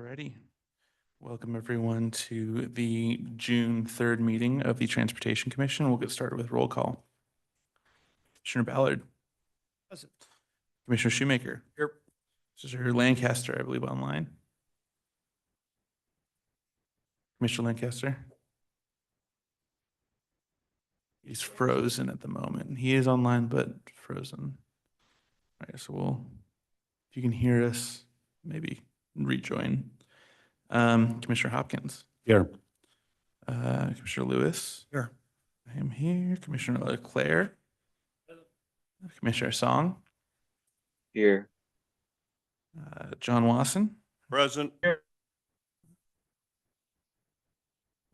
Alrighty. Welcome everyone to the June 3rd meeting of the Transportation Commission. We'll get started with roll call. Commissioner Ballard. Present. Commissioner Shoemaker. Here. Commissioner Lancaster, I believe, online. Commissioner Lancaster. He's frozen at the moment. He is online, but frozen. All right, so if you can hear us, maybe rejoin. Commissioner Hopkins. Here. Commissioner Lewis. Here. I am here. Commissioner Leclerc. Commissioner Song. Here. John Wasson. Present. I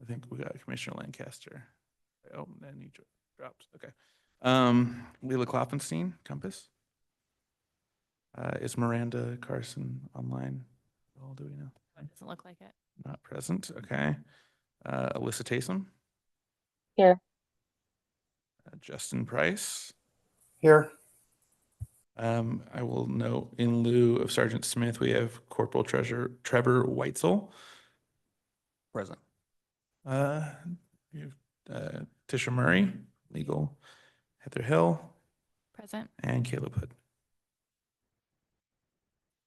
think we got Commissioner Lancaster. Oh, then he dropped. Okay. Leila Klopfenstein, Compass. Is Miranda Carson online? Oh, do we know? It doesn't look like it. Not present. Okay. Alyssa Taysom. Here. Justin Price. Here. I will note in lieu of Sergeant Smith, we have Corporal Trevor Weitzel. Present. You have, Tisha Murray, legal. Heather Hill. Present. And Caleb Hood.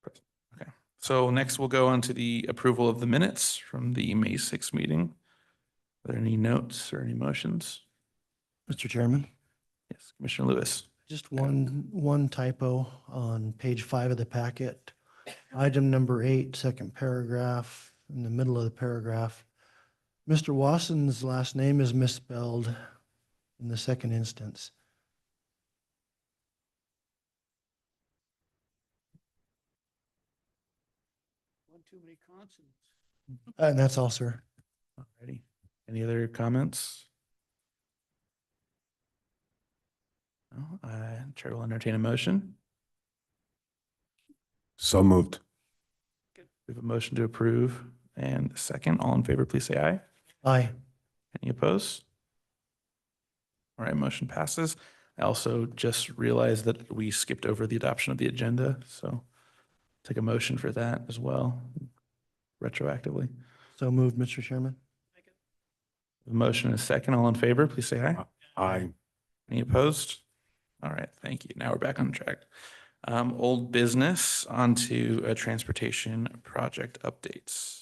Present. Okay. So next we'll go on to the approval of the minutes from the May 6th meeting. Are there any notes or any motions? Mr. Chairman, Yes, Commissioner Lewis. just one typo on page 5 of the packet. Item number 8, second paragraph, in the middle of the paragraph. Mr. Wasson's last name is misspelled in the second instance. One too many consonants. And that's all, sir. Alrighty. Any other comments? No, Chair will entertain a motion. So moved. We have a motion to approve and a second. All in favor, please say aye. Aye. Any opposed? All right, motion passes. I also just realized that we skipped over the adoption of the agenda, so take a motion for that as well, retroactively. So moved, Mr. Chairman. The motion is second. All in favor, please say aye. Aye. Any opposed? All right, thank you. Now we're back on track. Old business onto transportation project updates.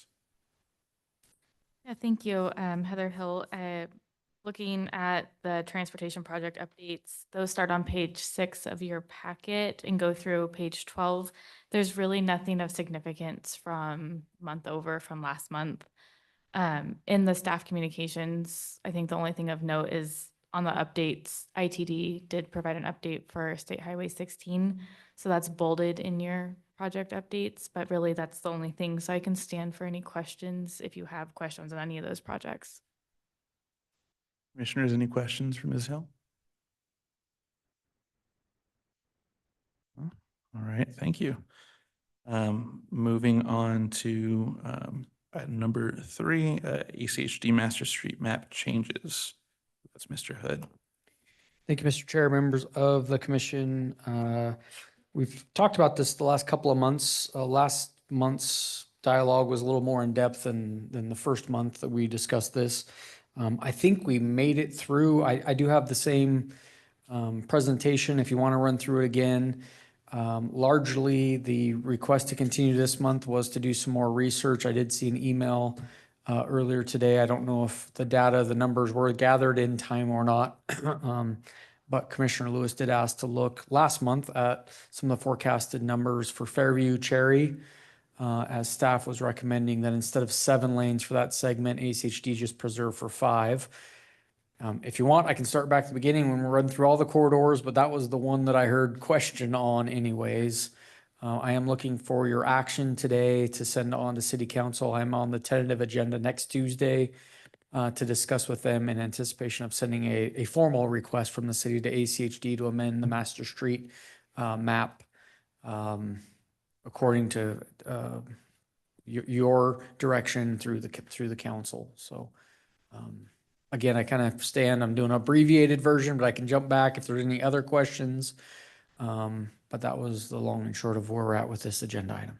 Yeah, thank you, Heather Hill. Looking at the transportation project updates, those start on page 6 of your packet and go through page 12. There's really nothing of significance from last month. In the staff communications, I think the only thing of note is on the updates, ITD did provide an update for State Highway 16. So that's bolded in your project updates, but really that's the only thing. So I can stand for any questions if you have questions on any of those projects. Commissioners, any questions for Ms. Hill? All right, thank you. Moving on to item number 3, ACHD Master Street Map changes. That's Mr. Hood. Thank you, Mr. Chair, members of the commission. We've talked about this the last couple of months. Last month's dialogue was a little more in depth than the first month that we discussed this. I think we made it through. I do have the same presentation if you want to run through it again. Largely, the request to continue this month was to do some more research. I did see an email earlier today. I don't know if the numbers were gathered in time or not. But Commissioner Lewis did ask to look last month at some of the forecasted numbers for Fairview Cherry, as staff was recommending that instead of 7 lanes for that segment, ACHD just preserve for 5. If you want, I can start back at the beginning when we run through all the corridors, but that was the one that I heard question on anyways. I am looking for your action today to send on to City Council. I'm on the tentative agenda next Tuesday to discuss with them in anticipation of sending a formal request from the city to ACHD to amend the master street map according to your direction through the council. So again, I kind of I'm doing an abbreviated version, but I can jump back if there's any other questions. But that was the long and short of where we're at with this agenda item.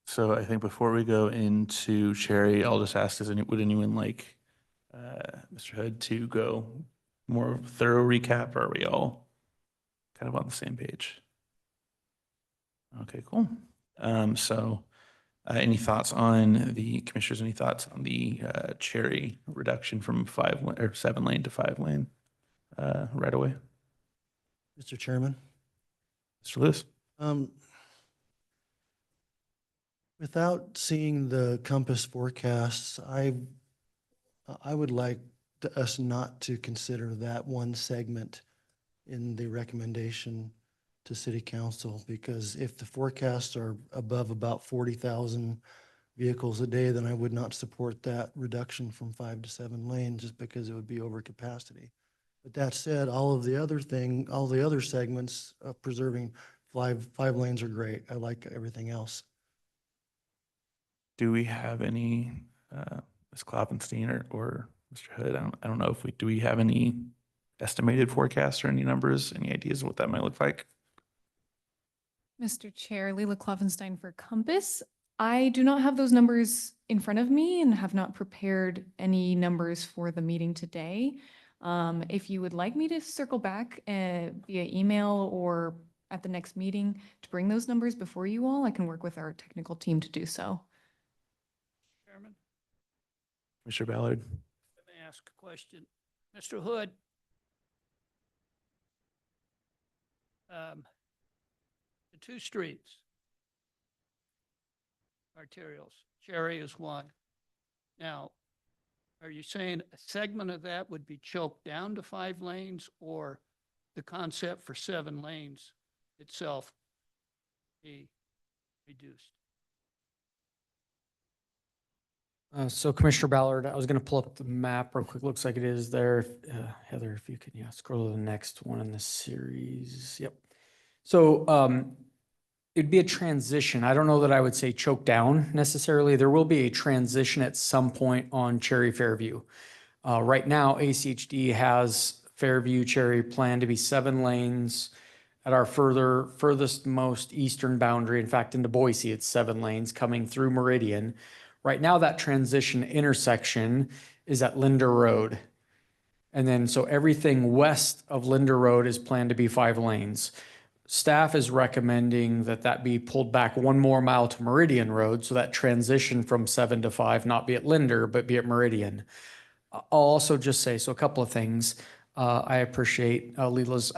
So I think before we go into Cherry, I'll just ask, would anyone like Mr. Hood to go more thorough recap, or are we all kind of on the same page? Okay, cool. Any thoughts on the commissioners, any thoughts on the Cherry reduction from 7 lane to 5 lane right away? Mr. Chairman. Mr. Lewis? Without seeing the compass forecasts, I would like us not to consider that one segment in the recommendation to city council, because if the forecasts are above about 40,000 vehicles a day, then I would not support that reduction from 5 to 7 lanes, just because it would be over capacity. But that said, all the other segments of preserving five lanes are great. I like everything else. Do we have any, Ms. Kloppenstein or Mr. Hood? I don't know if do we have any estimated forecasts or any numbers, any ideas of what that might look like? Mr. Chair, Leila Kloffenstein for Compass. I do not have those numbers in front of me and have not prepared any numbers for the meeting today. If you would like me to circle back via email or at the next meeting to bring those numbers before you all, I can work with our technical team to do so. Chairman, Mr. Ballard? let me ask a question. Mr. Hood, the two streets, arterials, Cherry is one. Now, are you saying a segment of that would be choked down to 5 lanes, or the concept for 7 lanes itself be reduced? So Commissioner Ballard, I was going to pull up the map real quick. Looks like it is there. Heather, if you can, scroll to the next one in the series. Yep. So it'd be a transition. I don't know that I would say choke down necessarily. There will be a transition at some point on Cherry Fairview. Right now, ACHD has Fairview Cherry planned to be 7 lanes. At our furthest most eastern boundary, in fact, into Boise, it's 7 lanes coming through Meridian. Right now, that transition intersection is at Linder Road. And then, so everything west of Linder Road is planned to be 5 lanes. Staff is recommending that that be pulled back 1 more mile to Meridian Road, so that transition from 7 to 5 not be at Linder, but be at Meridian. I'll also just say, so a couple of things. I appreciate Leila's,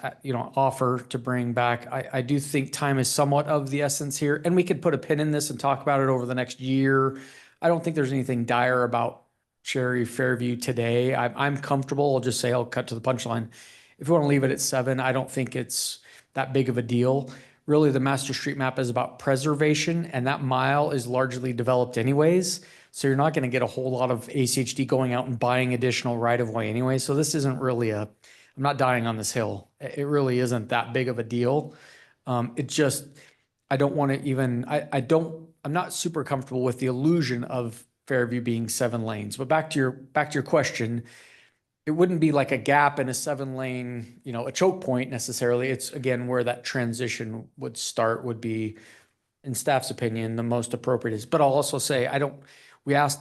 offer to bring back. I do think time is somewhat of the essence here, and we could put a pin in this and talk about it over the next year. I don't think there's anything dire about Cherry Fairview today. I'm comfortable. I'll just say I'll cut to the punchline. If you want to leave it at 7, I don't think it's that big of a deal. Really, the master street map is about preservation, and that mile is largely developed anyways. So you're not going to get a whole lot of ACHD going out and buying additional right of way anyway. So this isn't really I'm not dying on this hill. It really isn't that big of a deal. It just, I don't want to even, I'm not super comfortable with the illusion of Fairview being 7 lanes. But back to your question, it wouldn't be like a gap in a 7 lane, a choke point necessarily. It's again where that transition would start would be, in staff's opinion, the most appropriate is. But I'll also say, we asked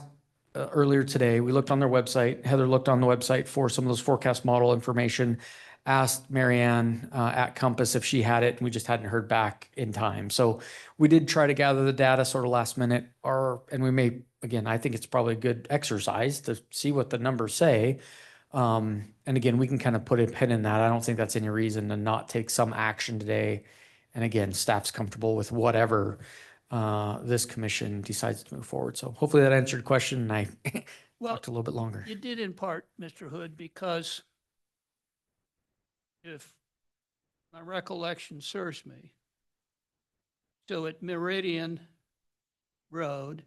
earlier today, we looked on their website. Heather looked on the website for some of those forecast model information, asked Marianne at Compass if she had it, and we just hadn't heard back in time. So we did try to gather the data sort of last minute, and we may, again, I think it's probably a good exercise to see what the numbers say. And again, we can kind of put a pin in that. I don't think that's any reason to not take some action today. And again, staff's comfortable with whatever this commission decides to move forward. So hopefully that answered your question, and I Well, talked a little bit longer. you did in part, Mr. Hood, because if my recollection serves me, so at Meridian Road,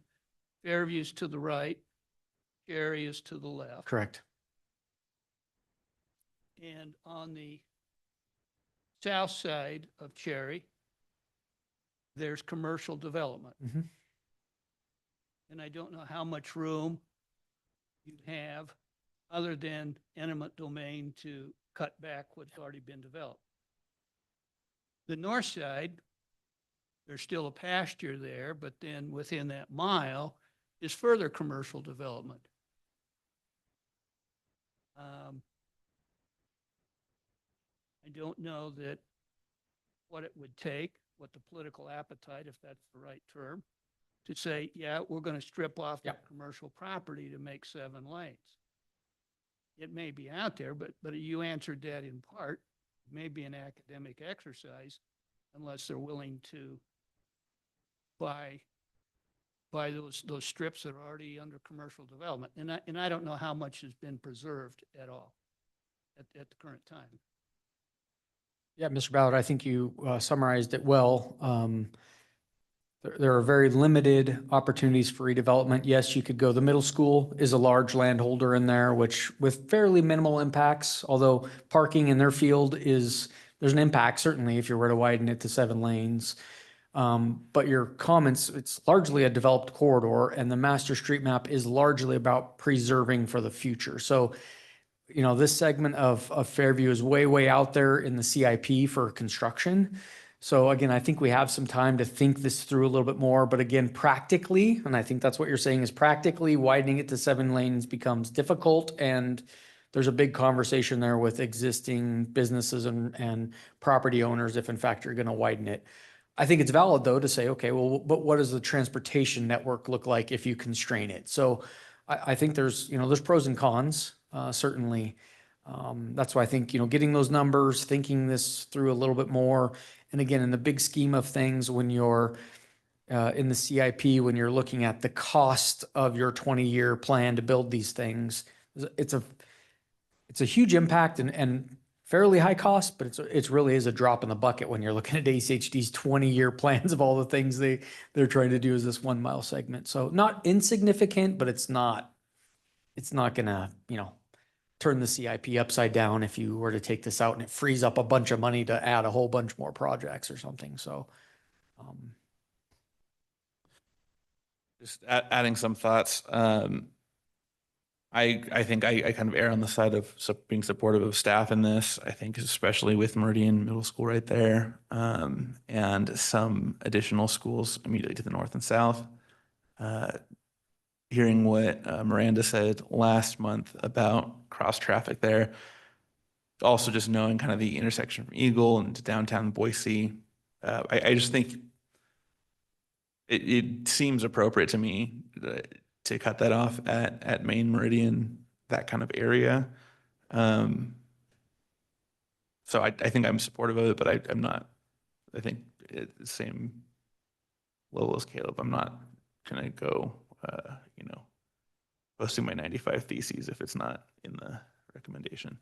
Fairview's to the right, Cherry is to the left. Correct. And on the south side of Cherry, there's commercial development. Mhm. And I don't know how much room you have other than eminent domain to cut back what's already been developed. The north side there's still a pasture there, but then within that mile is further commercial development. I don't know that what it would take, what the political appetite, if that's the right term, to say, yeah, we're going to strip off that commercial property to make 7 lanes. It may be out there, but you answered that in part. It may be an academic exercise unless they're willing to buy those strips that are already under commercial development. And I don't know how much has been preserved at all at the current time. Yeah, Mr. Ballard, I think you summarized it well. There are very limited opportunities for redevelopment. Yes, you could go, the middle school is a large landholder in there, which with fairly minimal impacts, although parking in their field there's an impact certainly if you were to widen it to 7 lanes. But your comments, it's largely a developed corridor, and the master street map is largely about preserving for the future. So, you know, this segment of Fairview is way out there in the CIP for construction. So again, I think we have some time to think this through a little bit more, but again, practically, and I think that's what you're saying is practically widening it to 7 lanes becomes difficult, and there's a big conversation there with existing businesses and property owners if in fact you're going to widen it. I think it's valid though to say, okay, well, but what does the transportation network look like if you constrain it? So I think there's pros and cons, certainly. That's why I think, getting those numbers, thinking this through a little bit more. And again, in the big scheme of things, when you're in the CIP, when you're looking at the cost of your 20-year plan to build these things, it's a huge impact and fairly high cost, but it's really is a drop in the bucket when you're looking at ACHD's 20-year plans of all the things they're trying to do as this 1 mile segment. So not insignificant, but it's not gonna, turn the CIP upside down if you were to take this out and it frees up a bunch of money to add a whole bunch more projects or something. So, Just adding some thoughts. I think I kind of err on the side of being supportive of staff in this. I think especially with Meridian Middle School right there, and some additional schools immediately to the north and south. Hearing what Miranda said last month about cross traffic there, also just knowing kind of the intersection from Eagle and to downtown Boise, I just think it seems appropriate to me to cut that off at Main Meridian, that kind of area. So I think I'm supportive of it, but I'm not. I think at the same level as Caleb, I'm not gonna go, posting my 95 theses if it's not in the recommendation.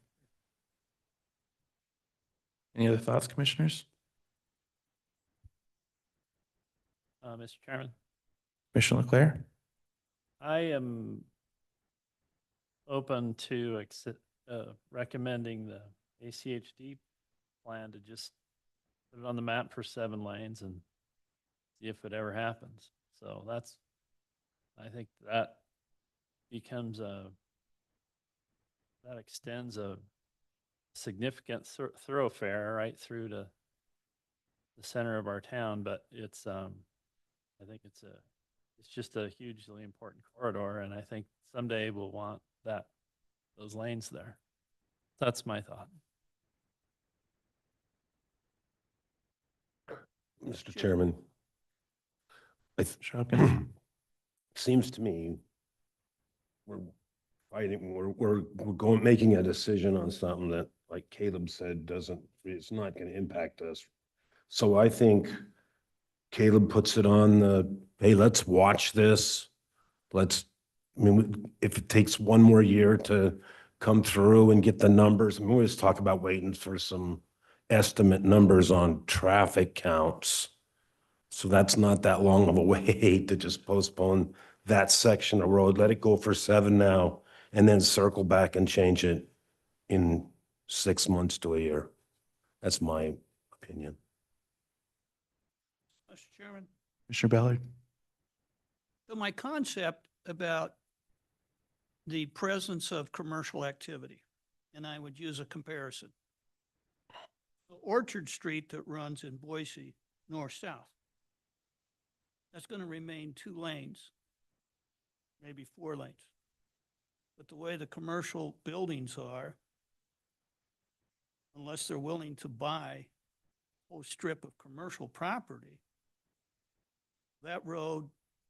Any other thoughts, commissioners? Mr. Chairman, Commissioner Leclerc? I am open to recommending the ACHD plan to just put it on the map for 7 lanes and see if it ever happens. So I think that extends a significant thoroughfare right through to the center of our town, but I think it's just a hugely important corridor, and I think someday we'll want those lanes there. That's my thought. Mr. Chairman, Shopkin? seems to me we're making a decision on something that, like Caleb said, it's not going to impact us. So I think Caleb puts it on hey, let's watch this. If it takes 1 more year to come through and get the numbers, we always talk about waiting for some estimate numbers on traffic counts. So that's not that long of a wait to just postpone that section of road. Let it go for 7 now and then circle back and change it in 6 months to a year. That's my opinion. Mr. Chairman, Commissioner Ballard? so my concept about the presence of commercial activity, and I would use a comparison. Orchard Street that runs in Boise, north-south, that's going to remain 2 lanes, maybe 4 lanes. But the way the commercial buildings are, unless they're willing to buy a whole strip of commercial property, that road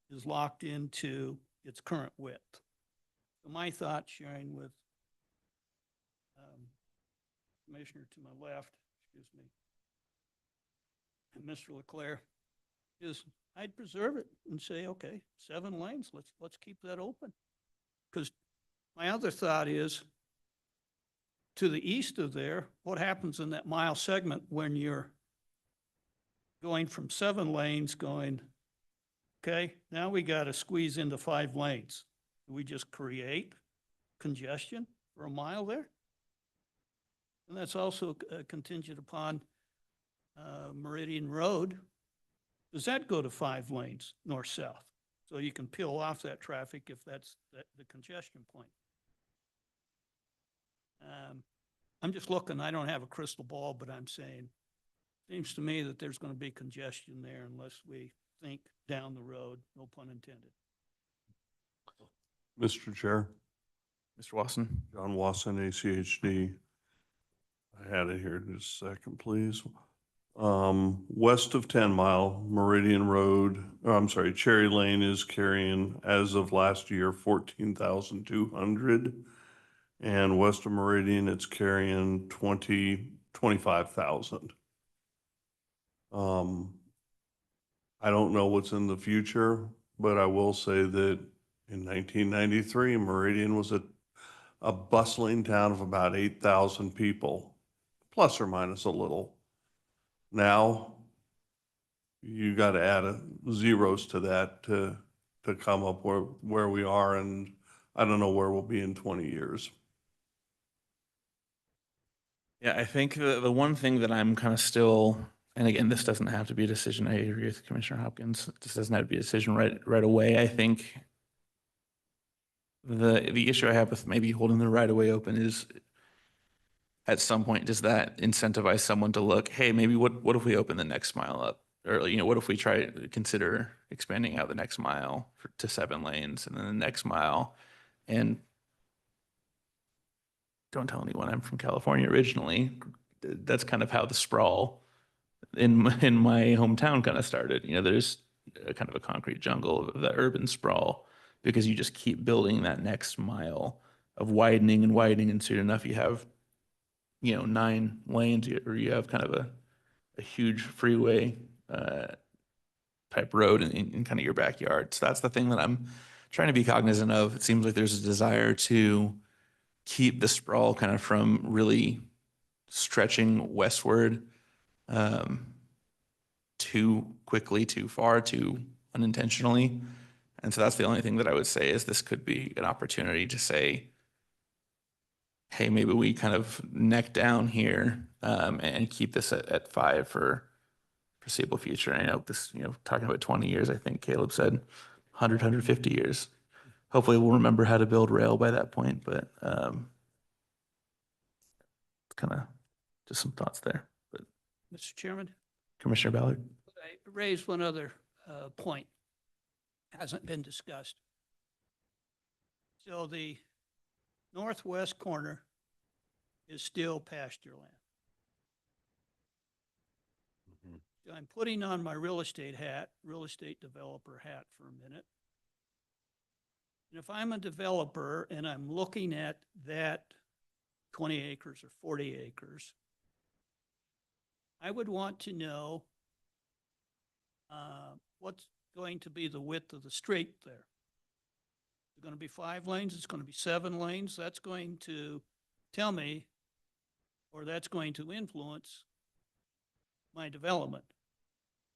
is locked into its current width. So my thought, sharing with Commissioner to my left, excuse me, and Mr. Leclerc, is I'd preserve it and say, okay, 7 lanes, let's keep that open. Because my other thought is, to the east of there, what happens in that mile segment when you're going from 7 lanes going, okay, now we got to squeeze into 5 lanes. Do we just create congestion for a mile there? And that's also contingent upon Meridian Road. Does that go to 5 lanes, north-south? So you can peel off that traffic if that's the congestion point. I'm just looking, I don't have a crystal ball, but I'm saying, seems to me that there's going to be congestion there unless we think down the road, no pun intended. Mr. Chair, Mr. Wasson? John Wasson, ACHD. I had it here, just a second, please. West of 10 Mile, Meridian Road, Cherry Lane is carrying, as of last year, 14,200. And west of Meridian, it's carrying 25,000. I don't know what's in the future, but I will say that in 1993, Meridian was a bustling town of about 8,000 people, plus or minus a little. Now, you got to add zeros to that to come up where we are, and I don't know where we'll be in 20 years. Yeah, I think the one thing that I'm kind of still, and again, this doesn't have to be a decision. I agree with Commissioner Hopkins. This doesn't have to be a decision right away. I think the issue I have with maybe holding the right of way open is, at some point, does that incentivize someone to look, hey, maybe what if we open the next mile up? Or, what if we try to consider expanding out the next mile to 7 lanes and then the next mile? And don't tell anyone I'm from California originally. That's kind of how the sprawl in my hometown kind of started. There's a kind of a concrete jungle of the urban sprawl because you just keep building that next mile of widening and widening, and soon enough you have 9 lanes, or you have kind of a huge freeway type road in kind of your backyard. So that's the thing that I'm trying to be cognizant of. It seems like there's a desire to keep the sprawl kind of from really stretching westward too quickly, too far, too unintentionally. And so that's the only thing that I would say is this could be an opportunity to say, hey, maybe we kind of neck down here and keep this at 5 for foreseeable future. And I know this, talking about 20 years, I think Caleb said 100, 150 years. Hopefully we'll remember how to build rail by that point, but kind of just some thoughts there. But Mr. Chairman, Commissioner Ballard? I raised one other point, hasn't been discussed. So the northwest corner is still pasture land. So I'm putting on my real estate developer hat for a minute. And if I'm a developer and I'm looking at that 20 acres or 40 acres, I would want to know what's going to be the width of the street there. It's going to be 5 lanes, it's going to be 7 lanes. That's going to tell me, or that's going to influence my development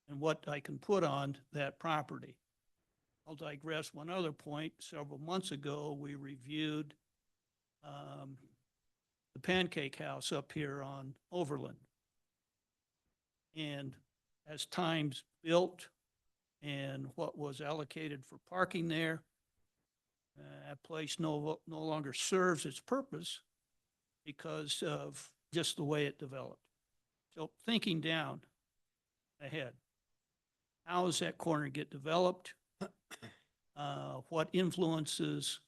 and what I can put on that property. I'll digress one other point. Several months ago, we reviewed the Pancake House up here on Overland. And as time's built and what was allocated for parking there, that place no longer serves its purpose because of just the way it developed. So thinking down ahead, how does that corner get developed? What influences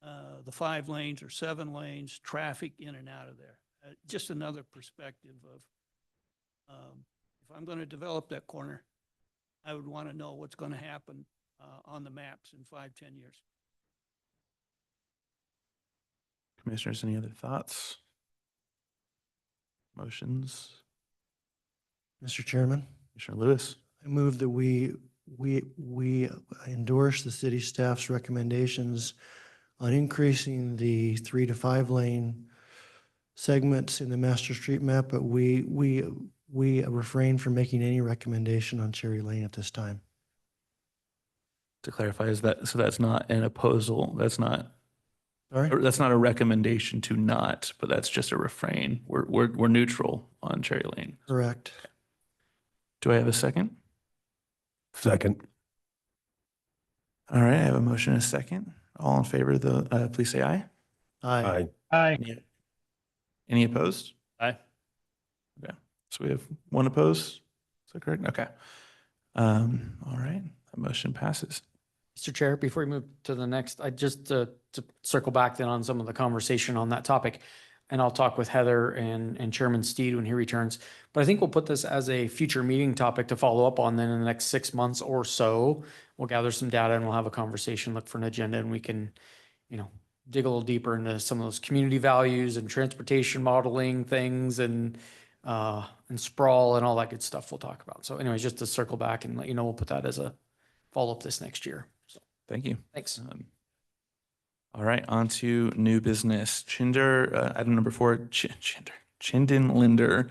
the 5 lanes or 7 lanes, traffic in and out of there? Just another perspective of, if I'm going to develop that corner, I would want to know what's going to happen on the maps in 5, 10 years. Commissioners, any other thoughts? Motions? Mr. Chairman, Commissioner Lewis? I move that we endorse the city staff's recommendations on increasing the 3 to 5 lane segments in the master street map, but we refrain from making any recommendation on Cherry Lane at this time. To clarify, is that, so that's not an opposal, that's not, Sorry? or that's not a recommendation to not, but that's just a refrain. We're neutral on Cherry Lane. Correct. Do I have a second? Second. All right, I have a motion and a second. All in favor of the, please say aye. Aye. Any opposed? Aye. Okay, so we have one opposed. Is that correct? Okay. All right, that motion passes. Mr. Chair, before we move to the next, I just to circle back then on some of the conversation on that topic, and I'll talk with Heather and Chairman Steed when he returns. But I think we'll put this as a future meeting topic to follow up on then in the next 6 months or so. We'll gather some data and we'll have a conversation, look for an agenda, and we can, dig a little deeper into some of those community values and transportation modeling things and sprawl and all that good stuff we'll talk about. So anyways, just to circle back and let you know, we'll put that as a follow-up this next year. So Thank you. thanks. All right, on to new business. Item number 4, Chinden Linder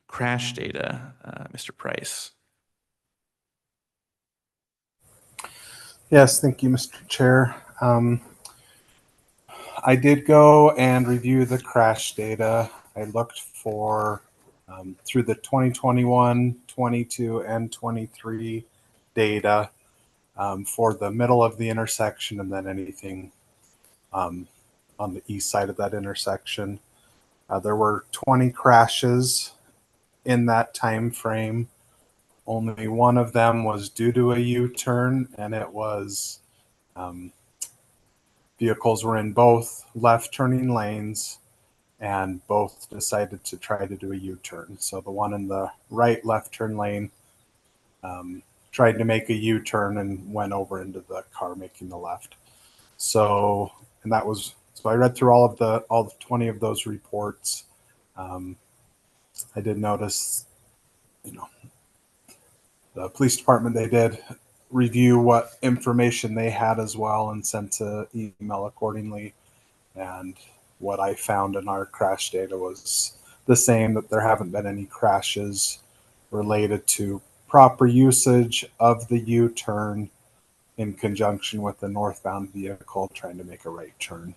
crash data. Mr. Price. Yes, thank you, Mr. Chair. I did go and review the crash data. I looked for through the 2021, 22, and 23 data for the middle of the intersection and then anything on the east side of that intersection. There were 20 crashes in that time frame. Only one of them was due to a U-turn, and it was vehicles were in both left turning lanes and both decided to try to do a U-turn. So the one in the right left turn lane tried to make a U-turn and went over into the car making the left. So, and that was, so I read through all the 20 of those reports. I did notice, the police department, they did review what information they had as well and sent an email accordingly. And what I found in our crash data was the same, that there haven't been any crashes related to proper usage of the U-turn in conjunction with the northbound vehicle trying to make a right turn.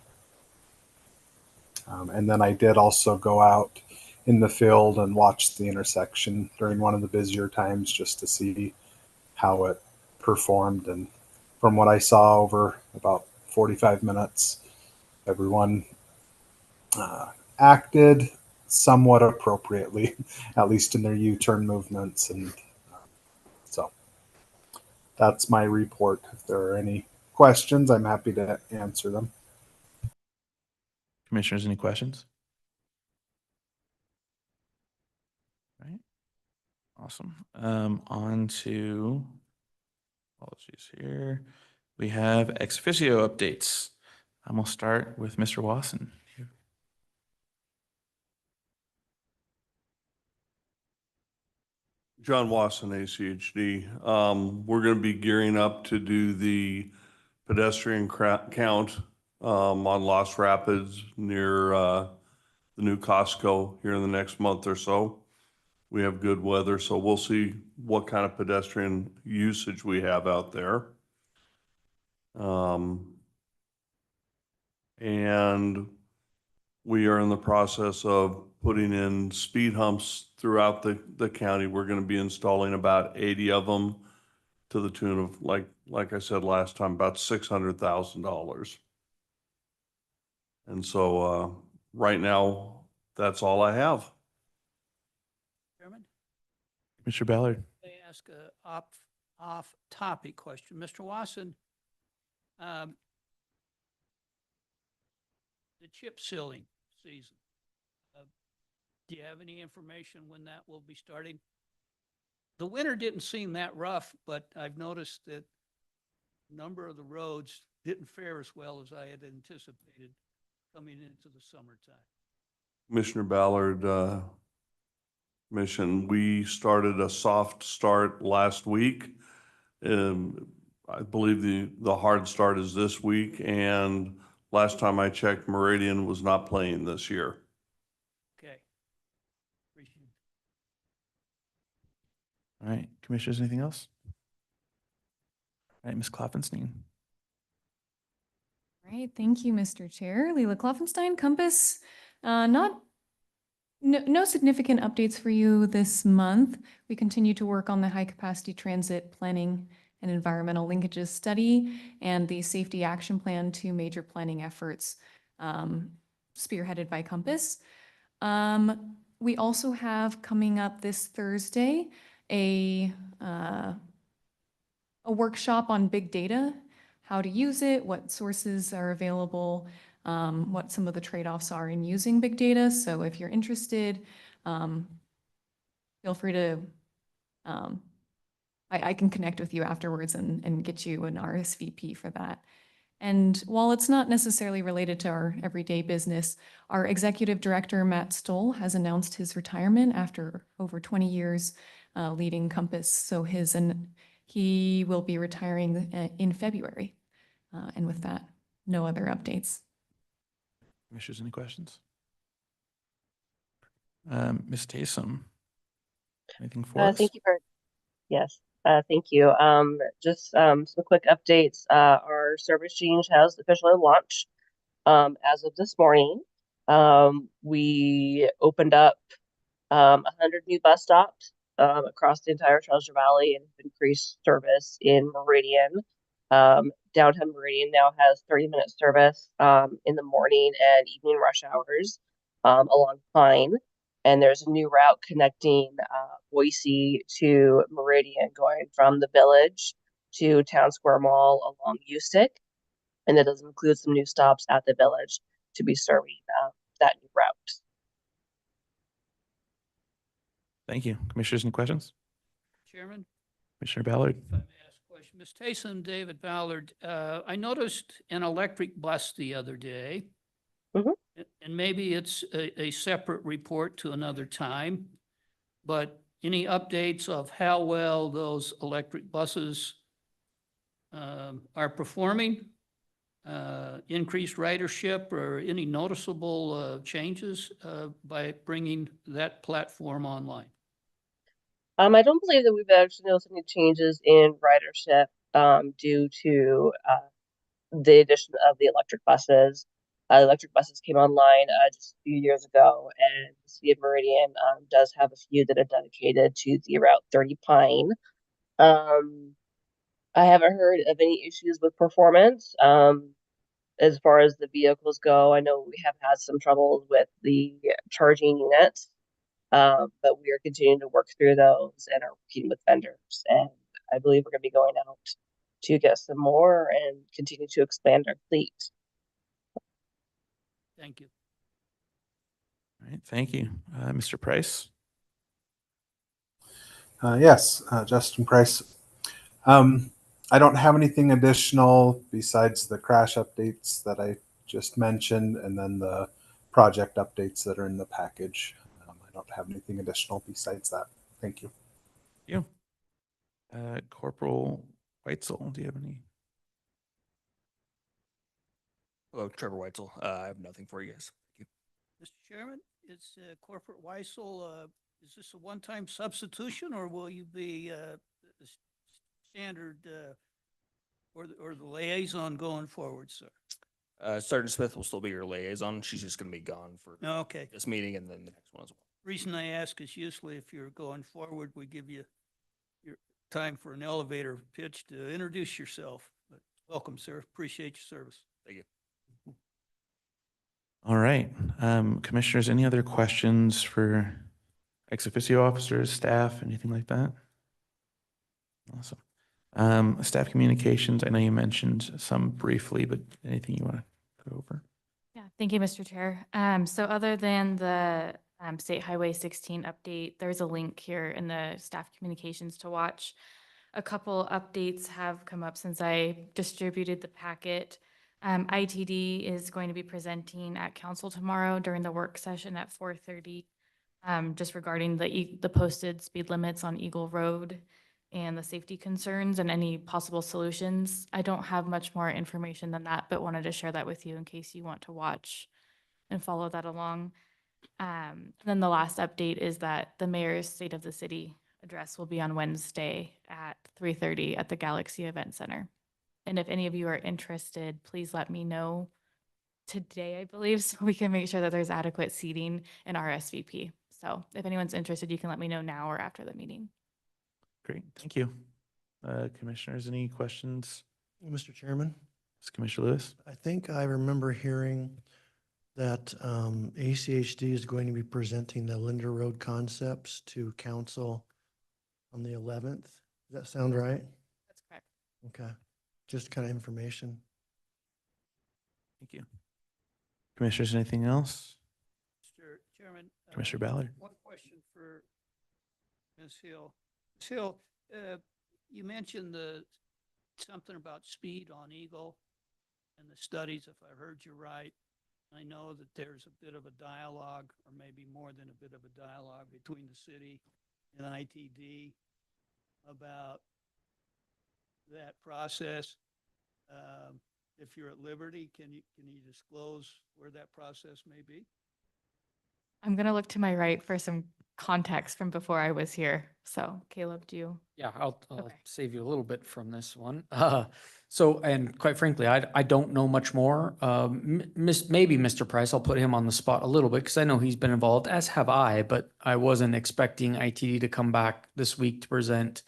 And then I did also go out in the field and watch the intersection during one of the busier times just to see how it performed. And from what I saw over about 45 minutes, everyone acted somewhat appropriately, at least in their U-turn movements. And so that's my report. If there are any questions, I'm happy to answer them. Commissioners, any questions? All right. Awesome. On to, apologies here. We have ex officio updates. I'm gonna start with Mr. Wasson. John Wasson, ACHD. We're going to be gearing up to do the pedestrian count on Lost Rapids near the new Costco here in the next month or so. We have good weather, so we'll see what kind of pedestrian usage we have out there. And we are in the process of putting in speed humps throughout the county. We're going to be installing about 80 of them to the tune of, like I said last time, about $600,000. And so right now, that's all I have. Chairman, Mr. Ballard. they ask a off-topic question. Mr. Wasson, the chip sealing season, do you have any information when that will be starting? The winter didn't seem that rough, but I've noticed that a number of the roads didn't fare as well as I had anticipated coming into the summertime. Commissioner Ballard, Commission, we started a soft start last week. I believe the hard start is this week, and last time I checked, Meridian was not playing this year. Okay. Appreciate it. All right, commissioners, anything else? All right, Ms. Klopfenstein. All right, thank you, Mr. Chair. Leila Kloffenstein, Compass. No significant updates for you this month. We continue to work on the high-capacity transit planning and environmental linkages study and the safety action plan to major planning efforts spearheaded by Compass. We also have coming up this Thursday a workshop on big data, how to use it, what sources are available, what some of the trade-offs are in using big data. So if you're interested, feel free to, I can connect with you afterwards and get you an RSVP for that. And while it's not necessarily related to our everyday business, our executive director, Matt Stoll, has announced his retirement after over 20 years leading Compass. So he will be retiring in February. And with that, no other updates. Commissioners, any questions? Ms. Taysom, anything for us? Thank you yes, thank you. Just some quick updates. Our service change has officially launched as of this morning. We opened up 100 new bus stops across the entire Treasure Valley and increased service in Meridian. Downtown Meridian now has 30-minute service in the morning and evening rush hours along Pine. And there's a new route connecting Boise to Meridian going from the Village to Town Square Mall along Usick. And that does include some new stops at the Village to be serving that new route. Thank you. Commissioners, any questions? Chairman? Commissioner Ballard? If I may ask a question. Ms. Taysom, David Ballard, I noticed an electric bus the other day. Mhm. And maybe it's a separate report to another time, but any updates of how well those electric buses are performing? Increased ridership or any noticeable changes by bringing that platform online? I don't believe that we've actually noticed any changes in ridership due to the addition of the electric buses. Electric buses came online just a few years ago, and the City of Meridian does have a few that are dedicated to the Route 30 Pine. I haven't heard of any issues with performance. As far as the vehicles go, I know we have had some troubles with the charging units, but we are continuing to work through those and are working with vendors. And I believe we're going to be going out to get some more and continue to expand our fleet. Thank you. All right, thank you. Mr. Price? Yes, Justin Price. I don't have anything additional besides the crash updates that I just mentioned and then the project updates that are in the package. I don't have anything additional besides that. Thank you. You. Corporal Weitzel, do you have any? Hello, Trevor Weitzel. I have nothing for you guys. Thank you. Mr. Chairman, is Corporate Weissel, is this a one-time substitution or will you be the standard or the liaison going forward, sir? Sergeant Smith will still be your liaison. She's just going to be gone for Okay. this meeting and then the next one as well. Reason I ask is usually if you're going forward, we give you your time for an elevator pitch to introduce yourself. But welcome, sir. Appreciate your service. Thank you. All right. Commissioners, any other questions for ex officio officers, staff, anything like that? Awesome. Staff communications, I know you mentioned some briefly, but anything you want to go over? Yeah, thank you, Mr. Chair. So other than the State Highway 16 update, there's a link here in the staff communications to watch. A couple updates have come up since I distributed the packet. ITD is going to be presenting at council tomorrow during the work session at 4:30, just regarding the posted speed limits on Eagle Road and the safety concerns and any possible solutions. I don't have much more information than that, but wanted to share that with you in case you want to watch and follow that along. Then the last update is that the mayor's State of the City address will be on Wednesday at 3:30 at the Galaxy Event Center. And if any of you are interested, please let me know today, I believe, so we can make sure that there's adequate seating and RSVP. So if anyone's interested, you can let me know now or after the meeting. Great, thank you. Commissioners, any questions? Mr. Chairman, Commissioner Lewis? I think I remember hearing that ACHD is going to be presenting the Linder Road concepts to council on the 11th. Does that sound right? That's correct. Okay, just kind of information. Thank you. Commissioners, anything else? Mr. Chairman. Commissioner Ballard? One question for Ms. Hill. Ms. Hill, you mentioned something about speed on Eagle and the studies, if I heard you right. I know that there's a bit of a dialogue, or maybe more than a bit of a dialogue, between the city and ITD about that process. If you're at liberty, can you disclose where that process may be? I'm going to look to my right for some context from before I was here. So Caleb, do you? Yeah, I'll Okay. save you a little bit from this one. And quite frankly, I don't know much more. Maybe Mr. Price, I'll put him on the spot a little bit because I know he's been involved, as have I, but I wasn't expecting ITD to come back this week to present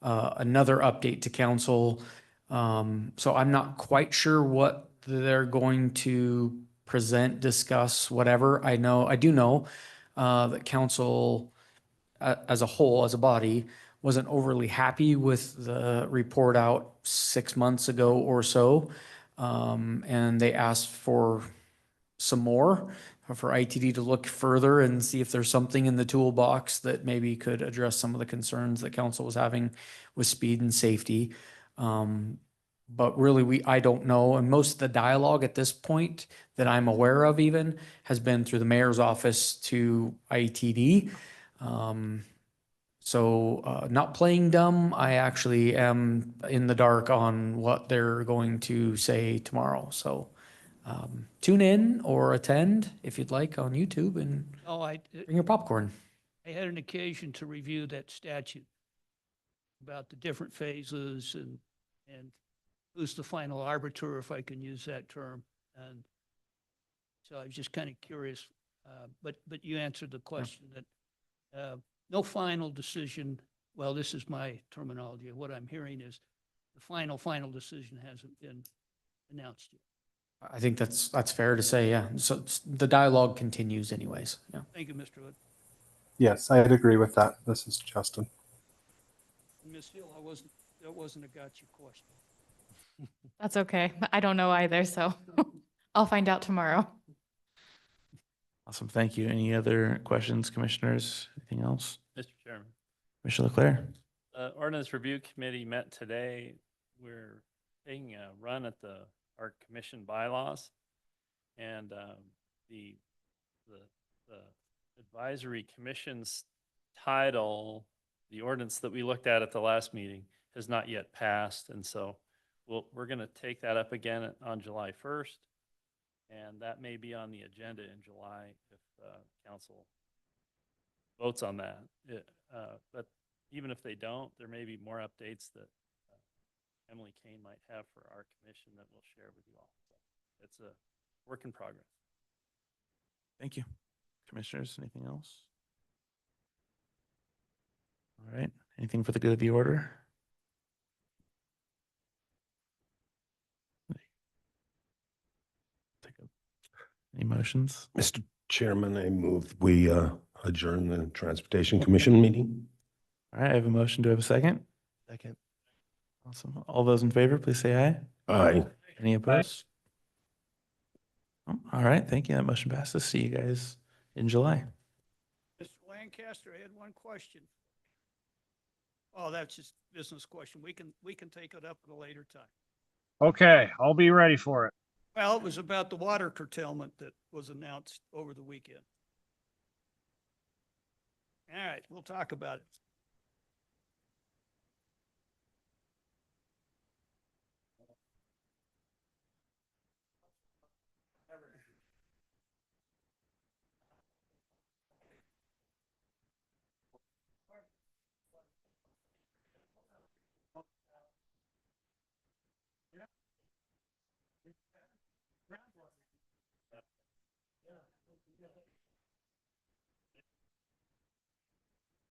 another update to council. So I'm not quite sure what they're going to present, discuss, whatever. I do know that council as a whole, as a body, wasn't overly happy with the report out 6 months ago or so. And they asked for some more, for ITD to look further and see if there's something in the toolbox that maybe could address some of the concerns that council was having with speed and safety. But really, I don't know. And most of the dialogue at this point that I'm aware of even has been through the mayor's office to ITD. So not playing dumb, I actually am in the dark on what they're going to say tomorrow. So tune in or attend if you'd like on YouTube and Oh, bring your popcorn. I had an occasion to review that statute about the different phases and who's the final arbiter, if I can use that term. And so I was just kind of curious, but you answered the question that no final decision. Well, this is my terminology. What I'm hearing is the final decision hasn't been announced yet. I think that's fair to say, yeah. So the dialogue continues anyways, yeah. Thank you, Mr. Wood. Yes, I'd agree with that. This is Justin. Ms. Hill, that wasn't a gotcha question. That's okay. I don't know either, so I'll find out tomorrow. Awesome, thank you. Any other questions, commissioners? Anything else? Mr. Chairman, Commissioner Leclerc? Ordinance Review Committee met today. We're taking a run at our commission bylaws. And the advisory commission's title, the ordinance that we looked at the last meeting, has not yet passed. And so we're going to take that up again on July 1st. And that may be on the agenda in July if council votes on that. But even if they don't, there may be more updates that Emily Kane might have for our commission that we'll share with you all. So it's a work in progress. Thank you. Commissioners, anything else? All right, anything for the good of the order? Any motions? Mr. Chairman, I move we adjourn the Transportation Commission meeting. All right, I have a motion. Do I have a second? Second. Awesome. All those in favor, please say aye. Aye. Any opposed? Oh, all right, thank you. That motion passes. See you guys in July. Mr. Lancaster, I had one question. Oh, that's just a business question. We can take it up at a later time. Okay, I'll be ready for it. Well, it was about the water curtailment that was announced over the weekend. All right, we'll talk about it.